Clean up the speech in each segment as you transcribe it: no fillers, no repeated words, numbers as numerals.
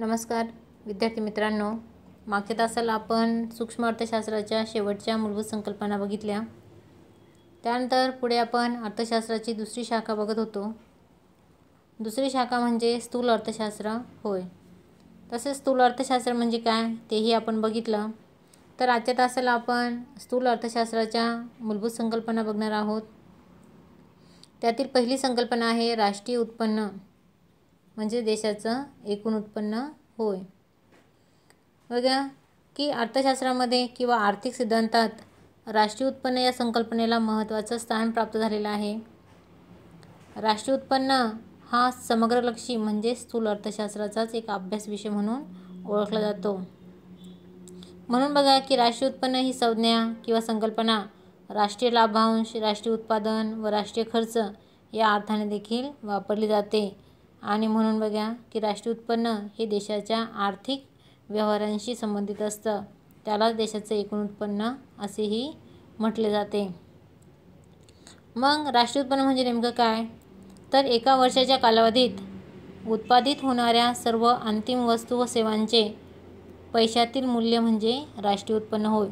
नमस्कार विद्यार्थी मित्रांनो, मागच्या तासाला आपण सूक्ष्म अर्थशास्त्राच्या शेवटच्या मूलभूत संकल्पना बघितल्या। त्यानंतर पुढे आपण अर्थशास्त्राची दुसरी शाखा बघत होतो। दुसरी शाखा म्हणजे स्थूल अर्थशास्त्र होय। तसेच स्थूल अर्थशास्त्र म्हणजे काय तेही आपण बघितलं। तर आजच्या तासाला आपण स्थूल अर्थशास्त्राच्या मूलभूत संकल्पना बघणार आहोत। त्यातील पहिली संकल्पना आहे राष्ट्रीय उत्पन्न, म्हणजे देशाचं एकूण उत्पन्न होय। बघा की अर्थशास्त्रामध्ये किंवा आर्थिक सिद्धांतात राष्ट्रीय उत्पन्न या संकल्पनेला महत्त्वाचं स्थान प्राप्त झालेलं आहे। राष्ट्रीय उत्पन्न हा समग्रलक्षी म्हणजे स्थूल अर्थशास्त्राचाच एक अभ्यास विषय म्हणून ओळखला जातो। म्हणून बघा की राष्ट्रीय उत्पन्न ही संज्ञा किंवा संकल्पना राष्ट्रीय लाभांश, राष्ट्रीय उत्पादन व राष्ट्रीय खर्च या अर्थाने देखील वापरली जाते। आणि म्हणून बघा की राष्ट्रीय उत्पन्न हे देशाच्या आर्थिक व्यवहारांशी संबंधित असतं, त्यालाच देशाचं एकूण उत्पन्न असेही म्हटले जाते। मग राष्ट्रीय उत्पन्न म्हणजे नेमकं काय? तर एका वर्षाच्या कालावधीत उत्पादित होणाऱ्या सर्व अंतिम वस्तू व सेवांचे पैशातील मूल्य म्हणजे राष्ट्रीय उत्पन्न होय।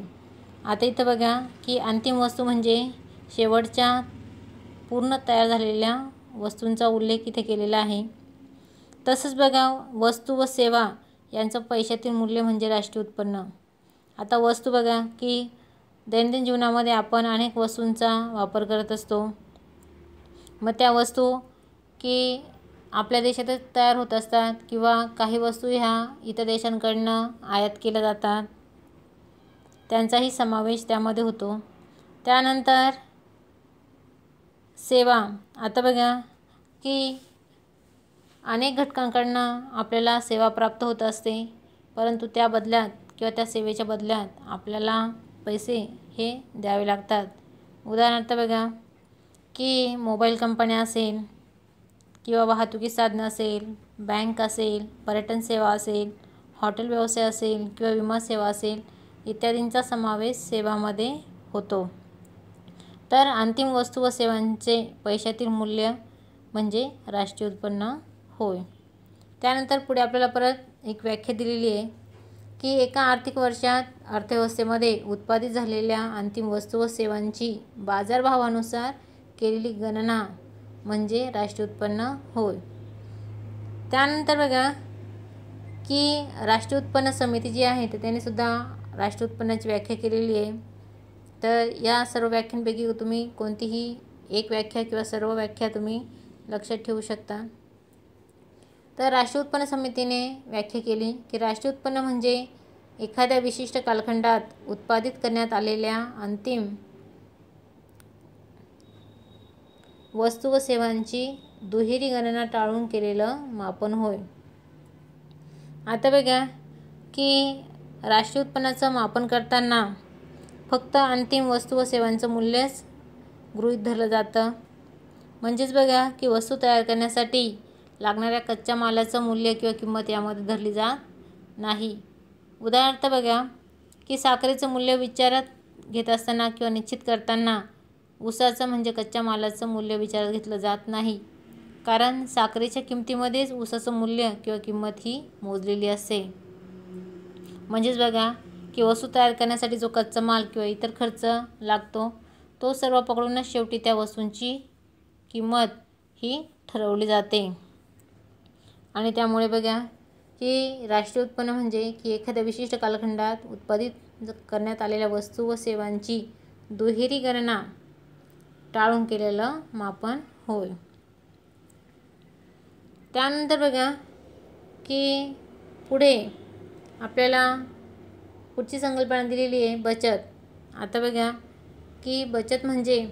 आता इथं बघा की अंतिम वस्तू म्हणजे शेवटच्या पूर्ण तयार झालेल्या वस्तूंचा उल्लेख इथे केलेला आहे। तसंच बघा वस्तू व सेवा यांचं पैशातील मूल्य म्हणजे राष्ट्रीय उत्पन्न। आता वस्तू बघा की दैनंदिन जीवनामध्ये आपण अनेक वस्तूंचा वापर करत असतो। मग त्या वस्तू की आपल्या देशातच तयार होत असतात किंवा काही वस्तू ह्या इतर देशांकडनं आयात केल्या जातात, त्यांचाही समावेश त्यामध्ये होतो। त्यानंतर सेवा, आता बघा की अनेक घटकांकडनं आपल्याला सेवा प्राप्त होत असते, परंतु त्या बदल्यात किंवा त्या सेवेच्या बदल्यात आपल्याला पैसे हे द्यावे लागतात। उदाहरणार्थ बघा की मोबाईल कंपन्या असेल किंवा वाहतुकी साधनं असेल, बँक असेल, पर्यटन सेवा असेल, हॉटेल व्यवसाय असेल किंवा विमा सेवा असेल इत्यादींचा समावेश सेवामध्ये होतो। तर अंतिम वस्तू व सेवांचे पैशातील मूल्य म्हणजे राष्ट्रीय उत्पन्न होय। त्यानंतर पुढे आपल्याला परत एक व्याख्या दिलेली आहे की एका आर्थिक वर्षात अर्थव्यवस्थेमध्ये उत्पादित झालेल्या अंतिम वस्तू व सेवांची बाजारभावानुसार केलेली गणना म्हणजे राष्ट्रीय उत्पन्न होय। त्यानंतर बघा की राष्ट्रीय उत्पन्न समिती जी आहे तर त्याने सुद्धा राष्ट्रीय उत्पन्नाची व्याख्या केलेली आहे। तर या सर्व व्याख्यांपैकी तुम्ही कोणतीही एक व्याख्या किंवा सर्व व्याख्या तुम्ही लक्षात ठेवू शकता। तर राष्ट्रीय उत्पन्न समितीने व्याख्या केली की राष्ट्रीय उत्पन्न म्हणजे एखाद्या विशिष्ट कालखंडात उत्पादित करण्यात आलेल्या अंतिम वस्तू व सेवांची दुहेरी गणना टाळून केलेलं मापन होय। आता बघा की राष्ट्रीय उत्पन्नाचं मापन करताना फक्त अंतिम वस्तू व सेवांचं मूल्यच गृहीत धरलं जातं। म्हणजेच बघा की वस्तू तयार करण्यासाठी लागणाऱ्या कच्च्या मालाचं मूल्य किंवा किंमत यामध्ये धरली जात नाही। उदाहरणार्थ बघा की साखरेचं मूल्य विचारात घेत असताना किंवा निश्चित करताना ऊसाचं म्हणजे कच्च्या मालाचं मूल्य विचारात घेतलं जात नाही, कारण साखरेच्या किमतीमध्येच ऊसाचं मूल्य किंवा किंमत ही मोजलेली असते। म्हणजेच बघा की वस्तू तयार करण्यासाठी जो कच्चा माल किंवा इतर खर्च लागतो तो सर्व पकडूनच शेवटी त्या वस्तूंची किंमत ही ठरवली जाते। आणि त्यामुळे बघा की राष्ट्रीय उत्पन्न म्हणजे की एखाद्या विशिष्ट कालखंडात उत्पादित करण्यात आलेल्या वस्तू व सेवांची दुहेरी गणना टाळून केलेलं मापन होय। त्यानंतर बघा की पुढे आपल्याला पुढची संकल्पना दिलेली आहे बचत। आता बघा की बचत म्हणजे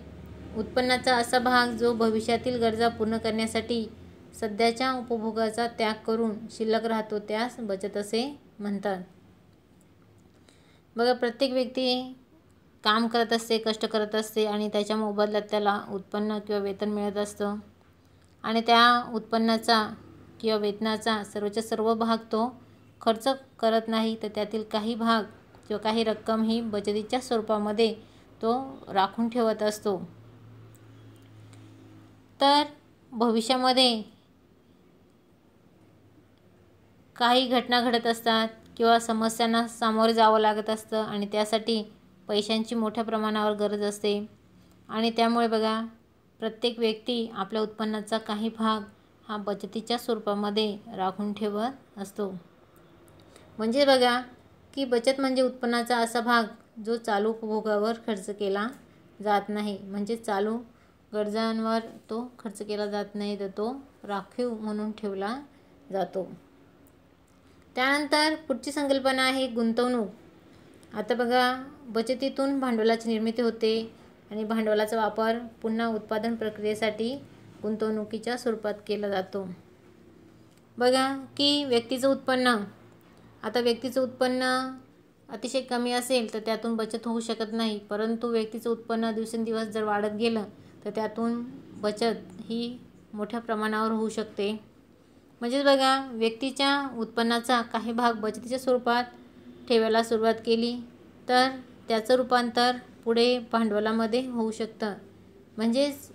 उत्पन्नाचा असा भाग जो भविष्यातील गरजा पूर्ण करण्यासाठी सध्याच्या उपभोगाचा त्याग करून शिल्लक राहतो, त्यास बचत असे म्हणतात। बघा प्रत्येक व्यक्ती काम करत असते, कष्ट करत असते आणि त्याच्या मोबदल्यात त्याला उत्पन्न किंवा वेतन मिळत असतं आणि त्या उत्पन्नाचा किंवा वेतनाचा सर्वच्या सर्व भाग तो खर्च करत नाही, तर त्यातील काही भाग किंवा काही रक्कम ही बचतीच्या स्वरूपामध्ये तो राखून ठेवत असतो। तर भविष्यामध्ये काही घटना घडत असतात किंवा समस्यांना सामोरे जावं लागत असतं आणि त्यासाठी पैशांची मोठ्या प्रमाणावर गरज असते आणि त्यामुळे बघा प्रत्येक व्यक्ती आपल्या उत्पन्नाचा काही भाग हा बचतीच्या स्वरूपामध्ये राखून ठेवत असतो. म्हणजे बघा की बचत म्हणजे उत्पन्नाचा असा भाग जो चालू उपभोगावर खर्च केला जात नाही, म्हणजे चालू गरजांवर तो खर्च केला जात नाही, तर तो राखीव म्हणून ठेवला जातो. त्यानंतर पुढची संकल्पना आहे गुंतवणूक. आता बघा बचतीतून भांडवलाची निर्मिती होते आणि भांडवलाचा वापर पुन्हा उत्पादन प्रक्रियेसाठी गुंतवणुकीच्या स्वरूपात केला जातो. बघा की व्यक्तीचं उत्पन्न, आता व्यक्तीचं उत्पन्न अतिशय कमी असेल तर त्यातून बचत होऊ शकत नाही, परंतु व्यक्तीचं उत्पन्न दिवसेंदिवस जर वाढत गेलं तर त्यातून बचत ही मोठ्या प्रमाणावर होऊ शकते. म्हणजेच बघा व्यक्तीच्या उत्पन्नाचा काही भाग बचतीच्या स्वरूपात ठेवायला सुरुवात केली तर त्याचं रूपांतर पुढे भांडवलामध्ये होऊ शकतं. म्हणजेच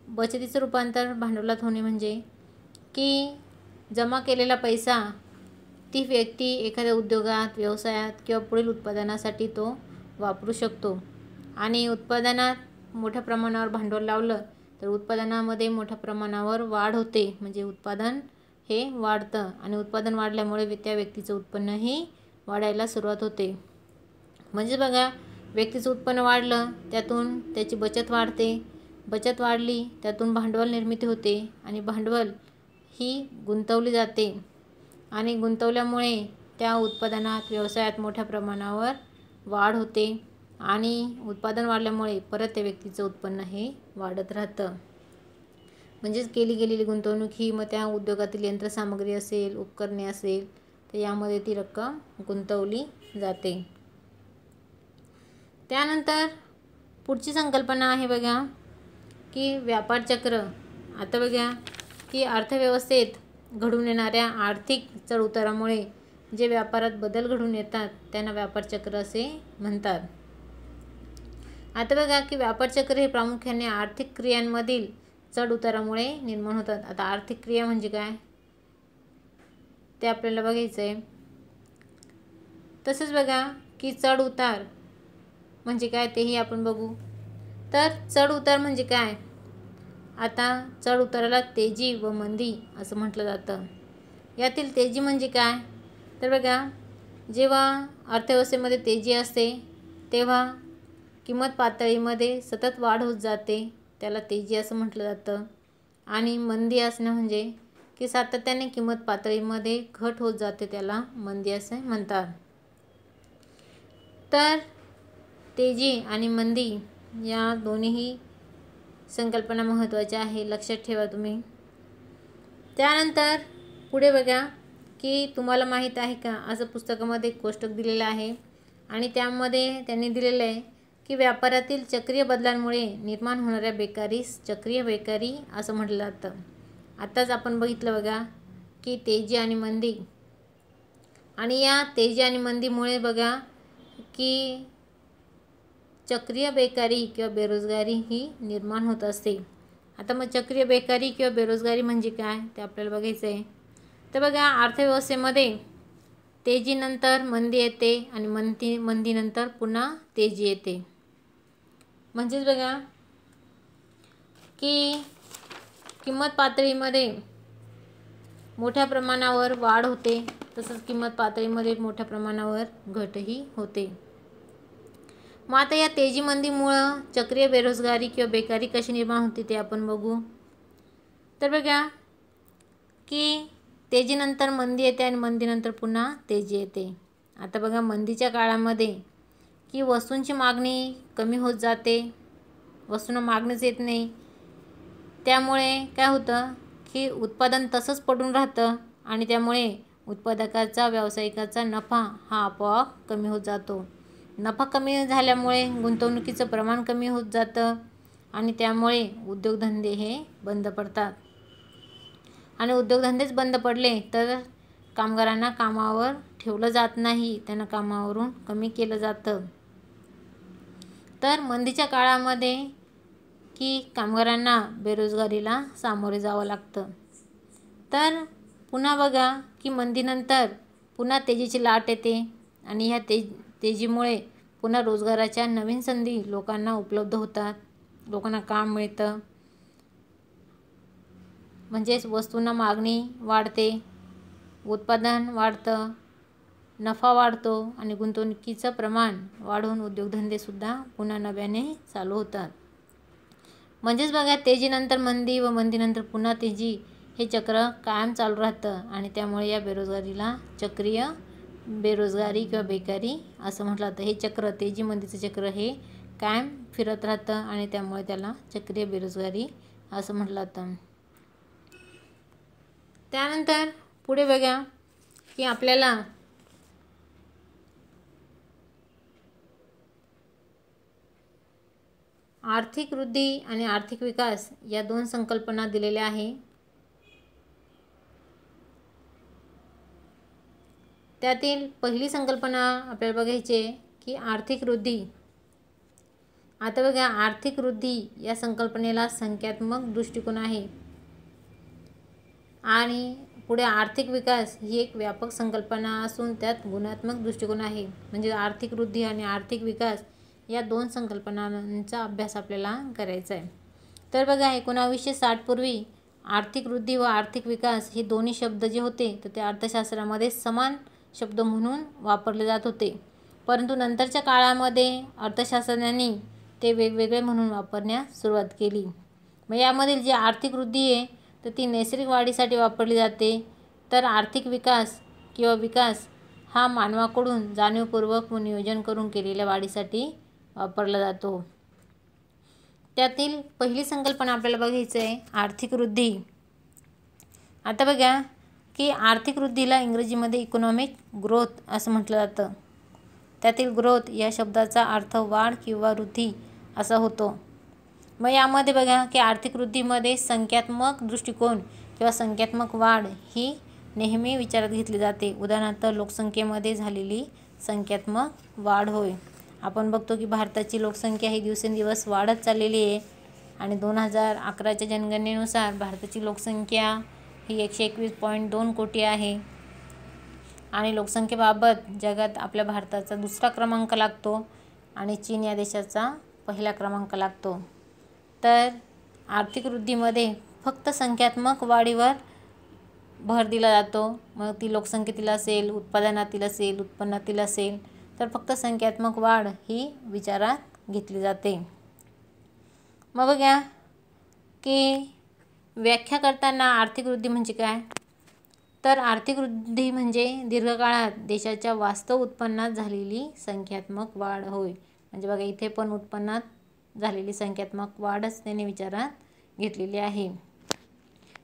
बचतीचं रूपांतर भांडवलात होणे म्हणजे की जमा केलेला पैसा ती व्यक्ती एखाद्या उद्योगात, व्यवसायात किंवा पुढील उत्पादनासाठी तो वापरू शकतो आणि उत्पादनात मोठ्या प्रमाणावर भांडवल लावलं तर उत्पादनामध्ये मोठ्या प्रमाणावर वाढ होते, म्हणजे उत्पादन हे वाढतं आणि उत्पादन वाढल्यामुळे त्या व्यक्तीचं उत्पन्नही वाढायला सुरुवात होते. म्हणजे बघा व्यक्तीचं उत्पन्न वाढलं त्यातून त्याची बचत वाढते, बचत वाढली त्यातून भांडवल निर्मिती होते आणि भांडवल ही गुंतवली जाते आणि गुंतवल्यामुळे त्या उत्पादनात, व्यवसायात मोठ्या प्रमाणावर वाढ होते आणि उत्पादन वाढल्यामुळे परत त्या व्यक्तीचं उत्पन्न हे वाढत राहतं. म्हणजेच केली गेलेली गुंतवणूक ही मग त्या उद्योगातील यंत्रसामग्री असेल, उपकरणे असेल तर यामध्ये ती रक्कम गुंतवली जाते. त्यानंतर पुढची संकल्पना आहे बघा की व्यापार चक्र. आता बघा की अर्थव्यवस्थेत घडून येणाऱ्या आर्थिक चढउतारामुळे जे व्यापारात बदल घडून येतात त्यांना व्यापार चक्र असे म्हणतात. आता बघा की व्यापार चक्र हे प्रामुख्याने आर्थिक क्रियांमधील चढ उतारामुळे निर्माण होतात. आता आर्थिक क्रिया म्हणजे काय ते आपल्याला बघायचं आहे. तसंच बघा की चढ उतार म्हणजे काय तेही आपण बघू. तर चढ उतार म्हणजे काय, आता चढ उताराला तेजी व मंदी असं म्हटलं जातं. यातील तेजी म्हणजे काय तर बघा जेव्हा अर्थव्यवस्थेमध्ये तेजी असते तेव्हा किंमत पातळीमध्ये सतत वाढ होत जाते, त्याला तेजी असं म्हटलं जातं. आणि मंदी असणं म्हणजे की सातत्याने किंमत पातळीमध्ये घट होत जाते, त्याला मंदी असे म्हणतात. तर तेजी आणि मंदी या दोन्हीही संकल्पना महत्त्वाच्या आहे, लक्षात ठेवा तुम्ही. त्यानंतर पुढे बघा की तुम्हाला माहीत आहे का असं पुस्तकामध्ये एक कोष्टक दिलेलं आहे आणि त्यामध्ये त्यांनी दिलेलं आहे की व्यापारातील चक्रीय बदलांमुळे निर्माण होणाऱ्या बेकारीस चक्रीय बेकारी असं म्हटलं जातं. आत्ताच आपण बघितलं बघा की तेजी आणि मंदी, आणि या तेजी आणि मंदीमुळे बघा की चक्रीय बेकारी किंवा बेरोजगारी ही निर्माण होत असते. आता मग चक्रीय बेकारी किंवा बेरोजगारी म्हणजे काय ते आपल्याला बघायचं आहे. तर बघा अर्थव्यवस्थेमध्ये तेजीनंतर मंदी येते आणि मंदीनंतर पुन्हा तेजी येते. म्हणजेच बघा की किंमत पातळीमध्ये मोठ्या प्रमाणावर वाढ होते, तसंच किंमत पातळीमध्ये मोठ्या प्रमाणावर घटही होते. मग आता या तेजी मंदीमुळं चक्रीय बेरोजगारी किंवा बेकारी कशी निर्माण होते ते आपण बघू. तर बघा की तेजीनंतर मंदी येते आणि मंदीनंतर पुन्हा तेजी येते. आता बघा मंदीच्या काळामध्ये की वस्तूंची मागणी कमी होत जाते, वस्तूंना मागणीच येत नाही, त्यामुळे काय होतं की उत्पादन तसंच पडून राहतं आणि त्यामुळे उत्पादकाचा, व्यावसायिकाचा नफा हा आपोआप कमी होत जातो. नफा कमी झाल्यामुळे गुंतवणुकीचं प्रमाण कमी होत जातं आणि त्यामुळे उद्योगधंदे हे बंद पडतात आणि उद्योगधंदेच बंद पडले तर कामगारांना कामावर ठेवलं जात नाही, त्यांना कामावरून कमी केलं जातं. तर मंदीच्या काळामध्ये की कामगारांना बेरोजगारीला सामोरे जावं लागतं. तर पुन्हा बघा की मंदीनंतर पुन्हा तेजीची लाट येते आणि ह्या तेजीमुळे पुन्हा रोजगाराच्या नवीन संधी लोकांना उपलब्ध होतात, लोकांना काम मिळतं, म्हणजेच वस्तूंना मागणी वाढते, उत्पादन वाढतं, नफा वाढतो आणि गुंतवणुकीचं प्रमाण वाढून उद्योगधंदेसुद्धा पुन्हा नव्याने चालू होतात. म्हणजेच बघा, तेजीनंतर मंदी व मंदीनंतर पुन्हा तेजी हे चक्र कायम चालू राहतं आणि त्यामुळे या बेरोजगारीला चक्रीय बेरोजगारी किंवा बेकारी असं म्हटलं जातं. हे चक्र, तेजी मंदीचं चक्र हे कायम फिरत राहतं आणि त्यामुळे त्याला चक्रीय बेरोजगारी असं म्हटलं जातं. त्यानंतर पुढे बघा की आपल्याला आर्थिक वृद्धी आणि आर्थिक विकास या दोन संकल्पना दिलेल्या आहे. त्यातील पहिली संकल्पना आपल्याला बघायची आहे की आर्थिक वृद्धी. आता बघा, आर्थिक वृद्धी या संकल्पनेला संख्यात्मक दृष्टिकोन आहे आणि पुढे आर्थिक विकास ही एक व्यापक संकल्पना असून त्यात गुणात्मक दृष्टिकोन आहे. म्हणजे आर्थिक वृद्धी आणि आर्थिक विकास या दोन संकल्पनांचा अभ्यास आपल्याला करायचा आहे. तर बघा, 1960 पूर्वी आर्थिक वृद्धी व आर्थिक विकास हे दोन्ही शब्द जे होते तर ते अर्थशास्त्रामध्ये समान शब्द म्हणून वापरले जात होते, परंतु नंतरच्या काळामध्ये अर्थशास्त्रज्ञांनी ते वेगवेगळे म्हणून वापरण्यास सुरुवात केली. मग यामधील जी आर्थिक वृद्धी आहे तर ती नैसर्गिक वाढीसाठी वापरली जाते, तर आर्थिक विकास किंवा विकास हा मानवाकडून जाणीवपूर्वक व नियोजन करून केलेल्या वाढीसाठी वापरला जातो. त्यातील पहिली संकल्पना आपल्याला बघायची आहे आर्थिक वृद्धी. आता बघा की आर्थिक वृद्धीला इंग्रजीमध्ये इकॉनॉमिक ग्रोथ असं म्हटलं जातं. त्यातील ग्रोथ या शब्दाचा अर्थ वाढ किंवा वृद्धी असा होतो. मग यामध्ये बघा की आर्थिक वृद्धीमध्ये संख्यात्मक दृष्टिकोन किंवा संख्यात्मक वाढ ही नेहमी विचारात घेतली जाते. उदाहरणार्थ लोकसंख्येमध्ये झालेली संख्यात्मक वाढ होय. आपण बघतो की भारताची लोकसंख्या ही दिवसेंदिवस वाढत चाललेली आहे आणि 2011च्या जनगणनेनुसार भारताची लोकसंख्या ही 121.2 कोटी आहे आणि लोकसंख्येबाबत जगात आपल्या भारताचा दुसरा क्रमांक लागतो आणि चीन या देशाचा पहिला क्रमांक लागतो. तर आर्थिक वृद्धीमध्ये फक्त संख्यात्मक वाढीवर भर दिला जातो. मग ती लोकसंख्येतील असेल, उत्पादनातील असेल, उत्पन्नातील असेल, तर फक्त संख्यात्मक वाढ ही विचारात घेतली जाते. मग बघा की व्याख्या करताना आर्थिक वृद्धी म्हणजे काय, तर आर्थिक वृद्धी म्हणजे दीर्घकाळात देशाच्या वास्तव उत्पन्नात झालेली संख्यात्मक वाढ होय. म्हणजे बघा, इथे पण उत्पन्नात झालेली संख्यात्मक वाढच त्याने विचारात घेतलेली आहे.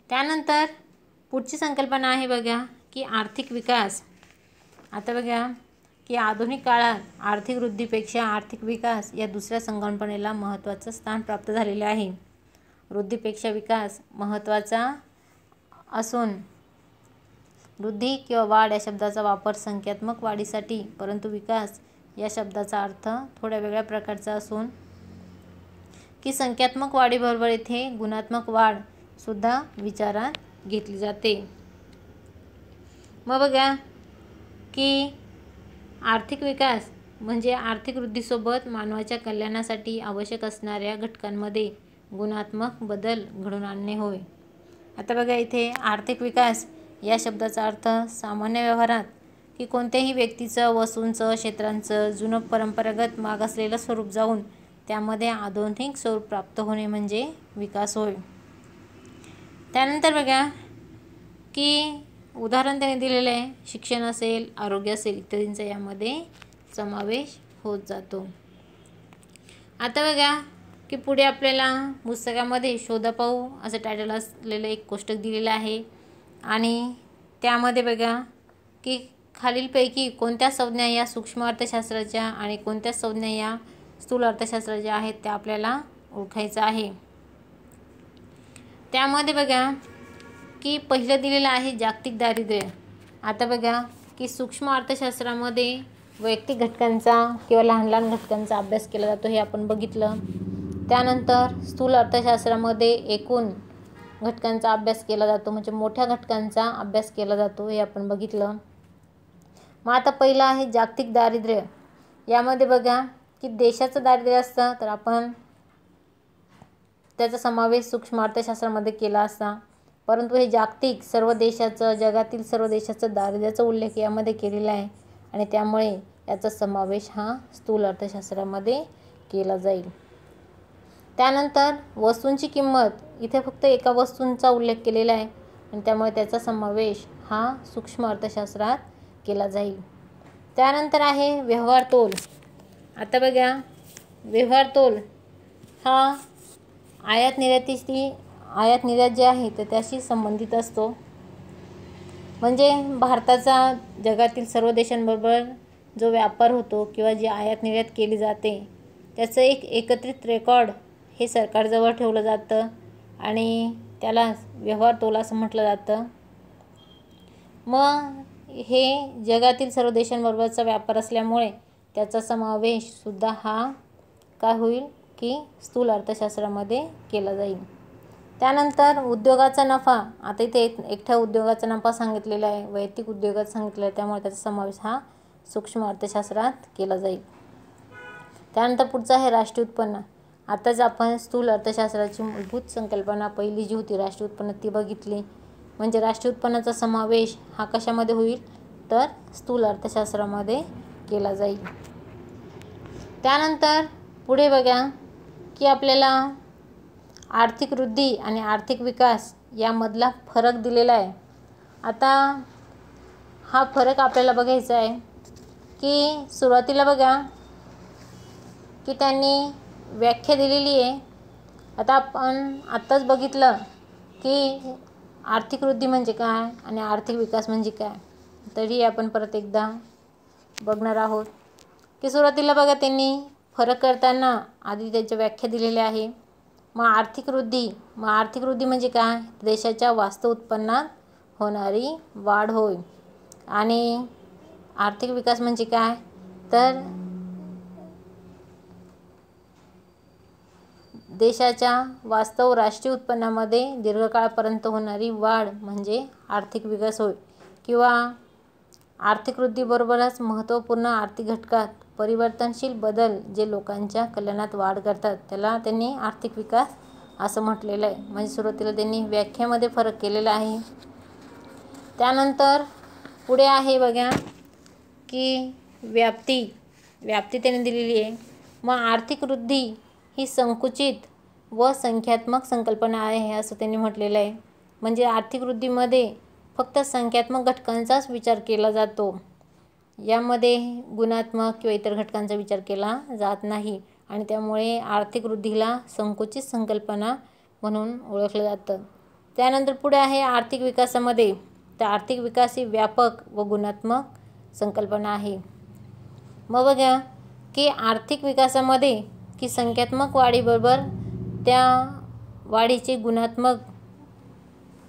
त्यानंतर पुढची संकल्पना आहे बघा की आर्थिक विकास. आता बघा की आधुनिक काळात आर्थिक वृद्धीपेक्षा आर्थिक विकास या दुसऱ्या संकल्पनेला महत्त्वाचं स्थान प्राप्त झालेले आहे. वृद्धीपेक्षा विकास महत्त्वाचा असून वृद्धी किंवा वाढ या शब्दाचा वापर संख्यात्मक वाढीसाठी, परंतु विकास या शब्दाचा अर्थ थोड्या वेगळ्या प्रकारचा असून की संख्यात्मक वाढीबरोबर येथे गुणात्मक वाढ सुद्धा विचारात घेतली जाते. मग बघा की आर्थिक विकास म्हणजे आर्थिक वृद्धीसोबत मानवाच्या कल्याणासाठी आवश्यक असणाऱ्या घटकांमध्ये गुणात्मक बदल घडवून आणणे होय. आता बघा, इथे आर्थिक विकास या शब्दाचा अर्थ सामान्य व्यवहारात की कोणत्याही व्यक्तीचं, वस्तूंचं, क्षेत्रांचं जुनं परंपरागत मागासलेलं स्वरूप जाऊन त्यामध्ये आधुनिक स्वरूप प्राप्त होणे म्हणजे विकास होय. त्यानंतर बघा की उदाहरण त्याने दिलेलं आहे, शिक्षण असेल, आरोग्य असेल इत्यादींचा यामध्ये समावेश होत जातो. आता बघा की पुढे आपल्याला पुस्तकामध्ये शोधा पाहू असं टायटल असलेलं एक कोष्टक दिलेलं आहे आणि त्यामध्ये बघा की खालीलपैकी कोणत्या संज्ञा या सूक्ष्म अर्थशास्त्राच्या आणि कोणत्या संज्ञा या स्थूल अर्थशास्त्राच्या आहेत त्या आपल्याला ओळखायचं आहे. त्यामध्ये बघा की पहिलं दिलेलं आहे जागतिक दारिद्र्य. आता बघा की सूक्ष्म अर्थशास्त्रामध्ये वैयक्तिक घटकांचा किंवा लहान लहान घटकांचा अभ्यास केला जातो हे आपण बघितलं. त्यानंतर स्थूल अर्थशास्त्रामध्ये एकूण घटकांचा अभ्यास केला जातो, म्हणजे मोठ्या घटकांचा अभ्यास केला जातो, हे आपण बघितलं. मग आता पहिलं आहे जागतिक दारिद्र्य. यामध्ये बघा की देशाचं दारिद्र्य असतं तर आपण त्याचा समावेश सूक्ष्म अर्थशास्त्रामध्ये केला असता, परंतु हे जागतिक सर्व देशाचं, जगातील सर्व देशाचं दारिद्र्याचा उल्लेख यामध्ये केलेला आहे आणि त्यामुळे याचा समावेश हा स्थूल अर्थशास्त्रामध्ये केला जाईल. त्यानंतर वस्तूंची किंमत, इथे फक्त एका वस्तूंचा उल्लेख केलेला आहे आणि त्यामुळे त्याचा समावेश हा सूक्ष्म अर्थशास्त्रात केला जाईल. त्यानंतर आहे व्यवहार तोल. आता बघा, व्यवहार तोल हा आयात निर्यात जे आहे तर त्याशी संबंधित असतो. म्हणजे भारताचा जगातील सर्व देशांबरोबर जो व्यापार होतो किंवा जी आयात निर्यात केली जाते त्याचं एक एकत्रित रेकॉर्ड हे सरकारजवळ ठेवलं जातं आणि त्याला व्यवहार तोल असं म्हटलं जातं. मग हे जगातील सर्व देशांबरोबरचा व्यापार असल्यामुळे त्याचा समावेशसुद्धा हा काय होईल की स्थूल अर्थशास्त्रामध्ये केला जाईल. त्यानंतर उद्योगाचा नफा. आता इथे एकट्या उद्योगाचा नफा सांगितलेला आहे, वैयक्तिक उद्योगात सांगितलेला आहे, त्यामुळे त्याचा समावेश हा सूक्ष्म अर्थशास्त्रात केला जाईल. त्यानंतर पुढचं आहे राष्ट्रीय उत्पन्न. आताच आपण स्थूल अर्थशास्त्राची मूलभूत संकल्पना पहिली जी होती राष्ट्रीय उत्पन्न ती बघितली. म्हणजे राष्ट्रीय उत्पन्नाचा समावेश हा कशामध्ये होईल तर स्थूल अर्थशास्त्रामध्ये केला जाईल. त्यानंतर पुढे बघा की आपल्याला आर्थिक वृद्धी आणि आर्थिक विकास यामधला फरक दिलेला आहे. आता हा फरक आपल्याला बघायचा आहे की सुरुवातीला बघा की त्यांनी व्याख्या दिलेली आहे. आता आपण आत्ताच बघितलं की आर्थिक वृद्धी म्हणजे काय आणि आर्थिक विकास म्हणजे काय, तरी आपण परत एकदा बघणार आहोत की सुरुवातीला बघा त्यांनी फरक करताना आधी त्याच्या व्याख्या दिलेल्या आहे. मग आर्थिक वृद्धी म्हणजे काय, देशाच्या वास्तव उत्पन्नात होणारी वाढ होय. आणि आर्थिक विकास म्हणजे काय तर देशाच्या वास्तव राष्ट्रीय उत्पन्नामध्ये दीर्घकाळापर्यंत होणारी वाढ म्हणजे आर्थिक विकास होय. किंवा आर्थिक वृद्धीबरोबरच महत्त्वपूर्ण आर्थिक घटकात परिवर्तनशील बदल जे लोकांच्या कल्याणात वाढ करतात त्याला त्यांनी आर्थिक विकास असं म्हटलेलं आहे. म्हणजे सुरुवातीला त्यांनी व्याख्यामध्ये फरक केलेला आहे. त्यानंतर पुढे आहे बघा की व्याप्ती त्यांनी दिलेली आहे. मग आर्थिक वृद्धी ही संकुचित व संख्यात्मक संकल्पना आहे असं त्यांनी म्हटलेलं आहे. म्हणजे आर्थिक वृद्धीमध्ये फक्त संख्यात्मक घटकांचाच विचार केला जातो, यामध्ये गुणात्मक किंवा इतर घटकांचा विचार केला जात नाही आणि त्यामुळे आर्थिक वृद्धीला संकुचित संकल्पना म्हणून ओळखलं जातं. त्यानंतर पुढे आहे आर्थिक विकासामध्ये, तर आर्थिक विकास ही व्यापक व गुणात्मक संकल्पना आहे. मग बघा की आर्थिक विकासामध्ये की संख्यात्मक वाढीबरोबर त्या वाढीचे गुणात्मक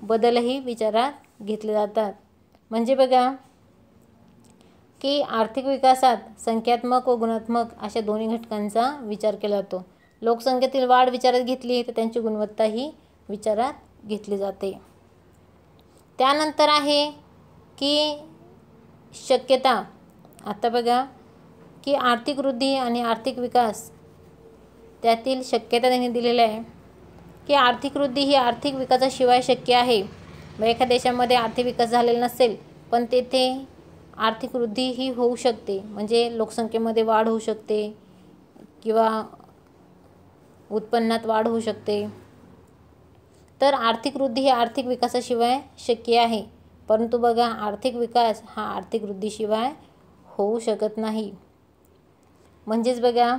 बदलही विचारात घेतले जातात. म्हणजे बघा की आर्थिक विकासात संख्यात्मक व गुणात्मक अशा दोन्ही घटकांचा विचार केला जातो. लोकसंख्येतील वाढ विचारात घेतली तर त्यांची गुणवत्ताही विचारात घेतली जाते. त्यानंतर आहे की शक्यता. आता बघा की आर्थिक वृद्धी आणि आर्थिक विकास त्यातील शक्यता त्यांनी दिलेल्या आहे की आर्थिक वृद्धी ही आर्थिक विकासाशिवाय शक्य आहे. एखाद्या देशामध्ये आर्थिक विकास झालेला नसेल पण तेथे आर्थिक वृद्धी ही होऊ शकते, म्हणजे लोकसंख्येमध्ये वाढ होऊ शकते किंवा उत्पन्नात वाढ होऊ शकते. तर आर्थिक वृद्धी ही आर्थिक विकासाशिवाय शक्य आहे, परंतु बघा आर्थिक विकास हा आर्थिक वृद्धीशिवाय होऊ शकत नाही. म्हणजेच बघा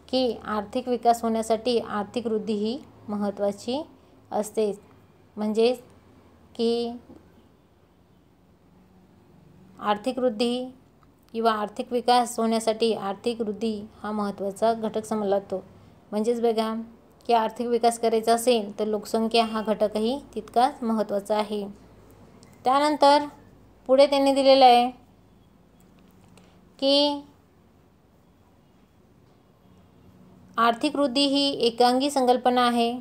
की आर्थिक विकास होण्यासाठी आर्थिक वृद्धी ही महत्त्वाची असते. म्हणजेच की आर्थिक वृद्धी किंवा आर्थिक विकास होण्यासाठी आर्थिक वृद्धी हा महत्त्वाचा घटक समजला जातो. म्हणजेच बघा की आर्थिक विकास करायचा असेल तर लोकसंख्या हा घटकही तितकाच महत्त्वाचा आहे. त्यानंतर पुढे त्यांनी दिलेलं आहे की आर्थिक वृद्धी ही एकांगी संकल्पना आहे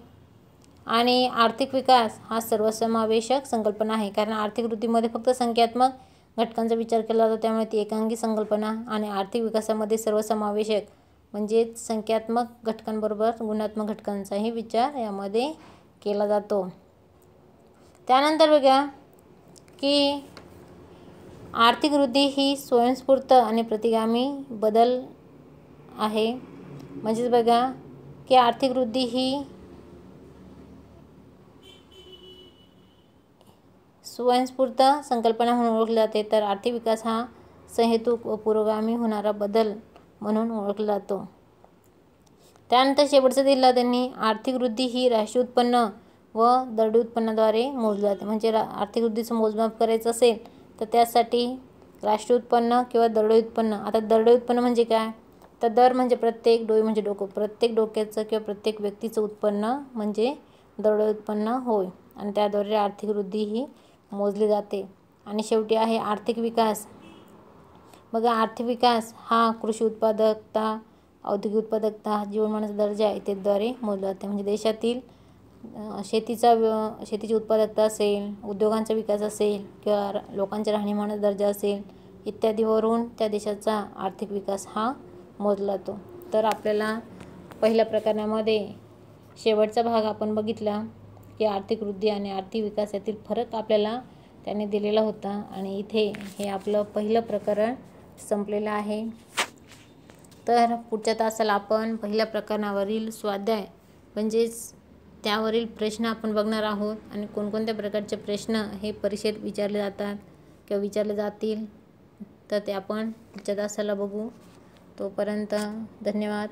आणि आर्थिक विकास हा सर्वसमावेशक संकल्पना आहे, कारण आर्थिक वृद्धीमध्ये फक्त संख्यात्मक घटकांचा विचार केला जातो, त्यामुळे ती एकांगी संकल्पना. आणि आर्थिक विकासामध्ये सर्वसमावेशक म्हणजेच संख्यात्मक घटकांबरोबर गुणात्मक घटकांचाही विचार यामध्ये केला जातो. त्यानंतर बघा की आर्थिक वृद्धी ही स्वयंस्फूर्त आणि प्रतिगामी बदल आहे. म्हणजेच बघा की आर्थिक वृद्धी ही स्वयंस्फूर्त संकल्पना म्हणून ओळखली जाते, तर आर्थिक विकास हा सहेतुक व पुरोगामी होणारा बदल म्हणून ओळखला जातो. त्यानंतर शेवटचं दिलं त्यांनी, आर्थिक वृद्धी ही राष्ट्रीय उत्पन्न व दरडोई उत्पन्नाद्वारे मोजली जाते. म्हणजे आर्थिक वृद्धीचं मोजमाप करायचं असेल तर त्यासाठी राष्ट्रीय उत्पन्न किंवा दरडोई उत्पन्न. आता दरडोई उत्पन्न म्हणजे काय, तर दर म्हणजे प्रत्येक, डोई म्हणजे डोकं, प्रत्येक डोक्याचं किंवा प्रत्येक व्यक्तीचं उत्पन्न म्हणजे दरडोई उत्पन्न होय, आणि त्याद्वारे आर्थिक वृद्धी ही मोजली जाते. आणि शेवटी आहे आर्थिक विकास. बघा आर्थिक विकास हा कृषी उत्पादकता, औद्योगिक उत्पादकता, जीवनमानाचा दर्जा इत्यादीद्वारे मोजला जाते. म्हणजे देशातील शेतीची उत्पादकता असेल, उद्योगांचा विकास असेल किंवा लोकांच्या राहणीमानाचा दर्जा असेल इत्यादीवरून त्या देशाचा आर्थिक विकास हा मोजला जातो. तर आपल्याला पहिल्या प्रकरणामध्ये शेवटचा भाग आपण बघितला की आर्थिक वृद्धी आणि आर्थिक विकास यातील फरक आपल्याला त्याने दिलेला होता. आणि इथे हे आपलं पहिलं प्रकरण संपलेलं आहे. तर पुढच्या तासाला आपण पहिल्या प्रकरणावरील स्वाध्याय म्हणजेच त्यावरील प्रश्न आपण बघणार आहोत, आणि कोणकोणत्या प्रकारचे प्रश्न हे परीक्षेत विचारले जातात किंवा विचारले जातील तर ते आपण पुढच्या तासाला बघू. तोपर्यंत धन्यवाद.